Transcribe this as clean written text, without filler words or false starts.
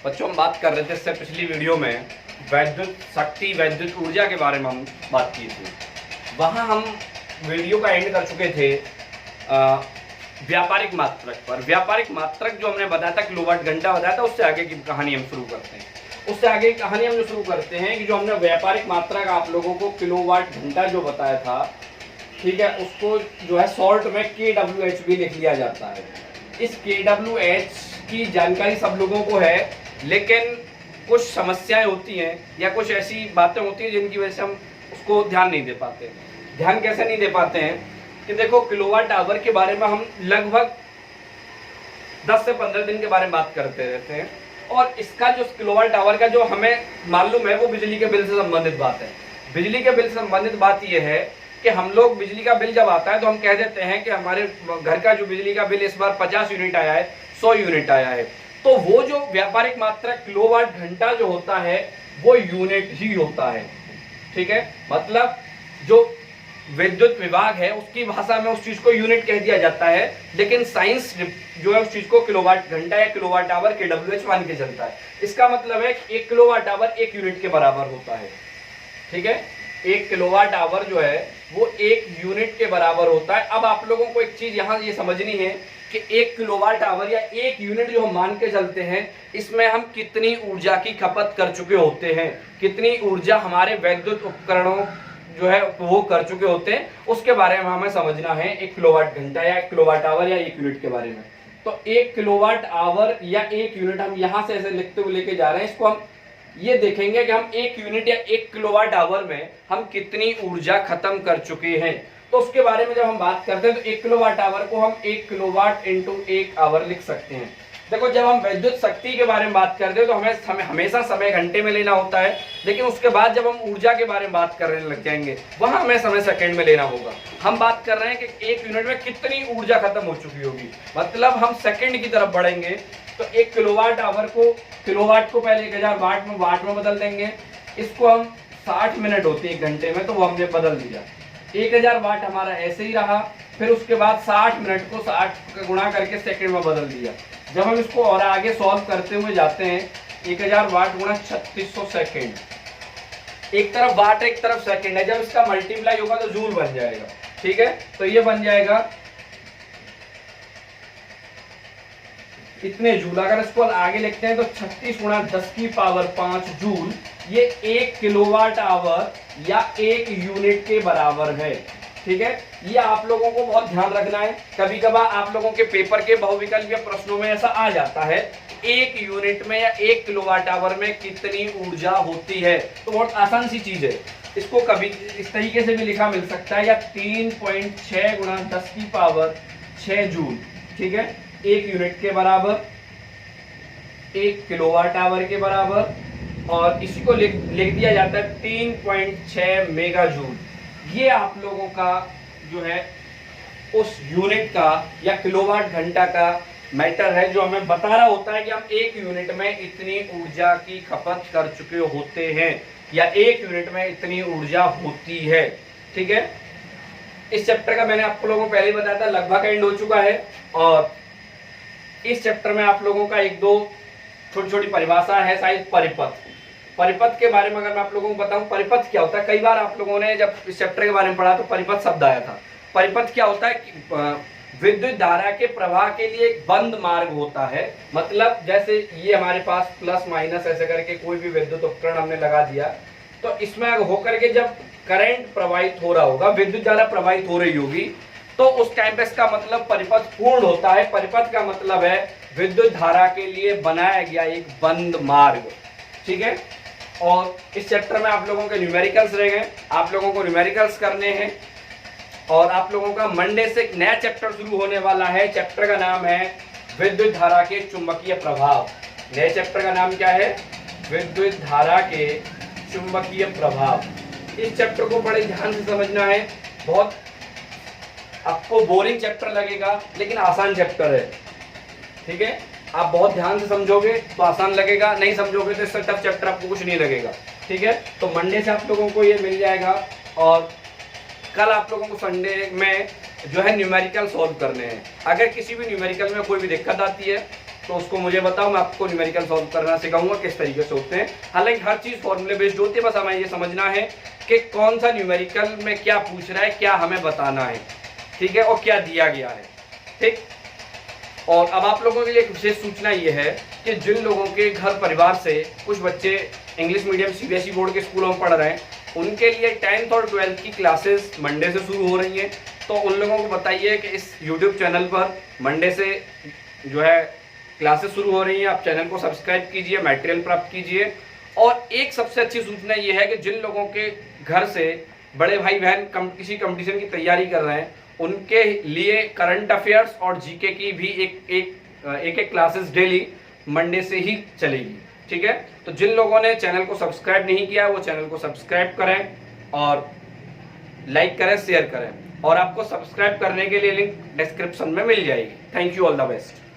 बच्चों हम बात कर रहे थे इससे पिछली वीडियो में वैद्युत शक्ति वैद्युत ऊर्जा के बारे में हम बात की थी। वहाँ हम वीडियो का एंड कर चुके थे व्यापारिक मात्रक पर। व्यापारिक मात्रक जो हमने बताया था किलोवाट घंटा बताया था, उससे आगे की कहानी हम शुरू करते हैं। उससे आगे की कहानी हम जो शुरू करते हैं कि जो हमने व्यापारिक मात्रक आप लोगों को किलोवाट घंटा जो बताया था, ठीक है, उसको जो है शॉर्ट में KWH भी लिख लिया जाता है। इस KWH की जानकारी सब लोगों को है, लेकिन कुछ समस्याएं होती हैं या कुछ ऐसी बातें होती हैं जिनकी वजह से हम उसको ध्यान नहीं दे पाते। ध्यान कैसे नहीं दे पाते हैं कि देखो, किलोवाट आवर के बारे में हम लगभग 10 से 15 दिन के बारे में बात करते रहते हैं, और इसका जो किलोवाट आवर का जो हमें मालूम है वो बिजली के बिल से संबंधित बात है। बिजली के बिल से संबंधित बात यह है कि हम लोग बिजली का बिल जब आता है तो हम कह देते हैं कि हमारे घर का जो बिजली का बिल इस बार 50 यूनिट आया है, 100 यूनिट आया है। तो वो जो व्यापारिक मात्रा किलोवाट घंटा जो होता है वो यूनिट ही होता है, ठीक है। मतलब जो विद्युत विभाग है उसकी भाषा में उस चीज को यूनिट कह दिया जाता है, लेकिन साइंस जो है उस चीज को किलोवाट घंटा या किलोवाट आवर KWH मान के चलता है। इसका मतलब है कि 1 किलोवाट आवर 1 यूनिट के बराबर होता है, ठीक है। 1 किलोवाट आवर जो है वो 1 यूनिट के बराबर होता है। अब आप लोगों को एक चीज यहाँ ये समझनी है कि 1 किलोवाट आवर या 1 यूनिट जो हम मान के चलते हैं, इसमें हम कितनी ऊर्जा की खपत कर चुके होते हैं, कितनी ऊर्जा हमारे वैद्युत उपकरणों जो है वो कर चुके होते हैं, उसके बारे में हमें समझना है। 1 किलोवाट घंटा या 1 किलोवाट आवर या 1 यूनिट के बारे में। तो 1 किलोवाट आवर या 1 यूनिट हम यहाँ से ऐसे लिखते हुए लेके जा रहे हैं। इसको हम ये देखेंगे कि हम 1 यूनिट या 1 किलोवाट आवर में हम कितनी ऊर्जा खत्म कर चुके हैं। तो उसके बारे में जब हम बात करते हैं तो 1 किलोवाट आवर को हम 1 किलोवाट इंटू 1 आवर लिख सकते हैं। देखो, जब हम विद्युत शक्ति के बारे में बात करते हैं तो हमें हमेशा समय घंटे में लेना होता है, लेकिन उसके बाद जब हम ऊर्जा के बारे में बात करने लग जाएंगे वहां हमें समय सेकंड में लेना होगा। हम बात कर रहे हैं कि 1 यूनिट में कितनी ऊर्जा खत्म हो चुकी होगी, मतलब हम सेकंड की तरफ बढ़ेंगे। तो 1 किलोवाट आवर को, किलोवाट को पहले 1000 वाट में बदल देंगे। इसको हम 60 मिनट होती है 1 घंटे में, तो वो हमने बदल दिया। 1000 वाट हमारा ऐसे ही रहा। फिर उसके बाद 60 मिनट को 60 का गुणा करके सेकंड में बदल दिया। जब हम इसको और आगे सॉल्व करते हुए जाते हैं, 1000 वाट गुणा 3600 सेकंड, एक तरफ वाट एक तरफ सेकंड है, जब इसका मल्टीप्लाई होगा तो जूल बन जाएगा, ठीक है। तो ये बन जाएगा इतने जूल। अगर इसको आगे लिखते हैं तो 36 गुणा 10 की पावर 5 जूल, ये 1 किलोवाट आवर या 1 यूनिट के बराबर है, ठीक है। ये आप लोगों को बहुत ध्यान रखना है। कभी कभार आप लोगों के पेपर के बहुविकल्पीय प्रश्नों में ऐसा आ जाता है, 1 यूनिट में या 1 किलोवाट आवर में कितनी ऊर्जा होती है। तो बहुत आसान सी चीज है, इसको कभी इस तरीके से भी लिखा मिल सकता है, या 3.6 गुणा 10 की पावर 6 जूल, ठीक है, 1 यूनिट के बराबर, 1 किलोवाट आवर के बराबर, और इसी को लिख दिया जाता है 3.6 मेगा जूल। ये आप लोगों का जो है उस यूनिट का या किलोवाट घंटा का मैटर है, जो हमें बता रहा होता है कि हम 1 यूनिट में इतनी ऊर्जा की खपत कर चुके होते हैं, या 1 यूनिट में इतनी ऊर्जा होती है, ठीक है। इस चैप्टर का मैंने आप लोगों को पहले ही बताया था, लगभग एंड हो चुका है। और इस चैप्टर में आप लोगों का 1-2 छोटी छोटी परिभाषा है। शायद परिपथ के बारे में अगर मैं आप लोगों को बताऊं, परिपथ क्या होता है, कई बार आप लोगों ने जब इस चैप्टर के बारे में पढ़ा तो परिपथ शब्द आया था। परिपथ क्या होता है कि विद्युत धारा के प्रवाह के लिए एक बंद मार्ग होता है। मतलब जैसे ये हमारे पास प्लस माइनस ऐसे करके कोई भी विद्युत उपकरण हमने लगा दिया, तो इसमें होकर के जब करंट प्रवाहित हो रहा होगा, विद्युत धारा प्रवाहित हो रही होगी, तो उस टाइम पे इसका मतलब परिपथ पूर्ण होता है। परिपथ का मतलब है विद्युत धारा के लिए बनाया गया एक बंद मार्ग, ठीक है। और इस चैप्टर में आप लोगों के न्यूमेरिकल्स रहेंगे, आप लोगों को न्यूमेरिकल्स करने हैं, और आप लोगों का मंडे से एक नया चैप्टर शुरू होने वाला है। चैप्टर का नाम है विद्युत धारा के चुंबकीय प्रभाव। नए चैप्टर का नाम क्या है? विद्युत धारा के चुंबकीय प्रभाव। इस चैप्टर को बड़े ध्यान से समझना है। बहुत आपको बोरिंग चैप्टर लगेगा, लेकिन आसान चैप्टर है, ठीक है। आप बहुत ध्यान से समझोगे तो आसान लगेगा, नहीं समझोगे तो इससे टफ चैप्टर आपको कुछ नहीं लगेगा, ठीक है। तो मंडे से आप लोगों को ये मिल जाएगा, और कल आप लोगों को संडे में जो है न्यूमेरिकल सॉल्व करने हैं। अगर किसी भी न्यूमेरिकल में कोई भी दिक्कत आती है तो उसको मुझे बताओ, मैं आपको न्यूमेरिकल सॉल्व करना सिखाऊंगा किस तरीके से होते हैं। हालांकि हर चीज़ फॉर्मूले बेस्ड होती है, बस हमें ये समझना है कि कौन सा न्यूमेरिकल में क्या पूछ रहा है, क्या हमें बताना है, ठीक है, और क्या दिया गया है, ठीक। और अब आप लोगों के लिए एक विशेष सूचना ये है कि जिन लोगों के घर परिवार से कुछ बच्चे इंग्लिश मीडियम सीबीएसई बोर्ड के स्कूलों में पढ़ रहे हैं, उनके लिए 10th और 12th की क्लासेस मंडे से शुरू हो रही हैं। तो उन लोगों को बताइए कि इस यूट्यूब चैनल पर मंडे से जो है क्लासेस शुरू हो रही हैं। आप चैनल को सब्सक्राइब कीजिए, मटेरियल प्राप्त कीजिए। और एक सबसे अच्छी सूचना ये है कि जिन लोगों के घर से बड़े भाई बहन किसी कंपटीशन की तैयारी कर रहे हैं, उनके लिए करंट अफेयर्स और जीके की भी एक क्लासेस डेली मंडे से ही चलेगी, ठीक है। तो जिन लोगों ने चैनल को सब्सक्राइब नहीं किया वो चैनल को सब्सक्राइब करें और लाइक करें, शेयर करें, और आपको सब्सक्राइब करने के लिए लिंक डिस्क्रिप्शन में मिल जाएगी। Thank you, all the best.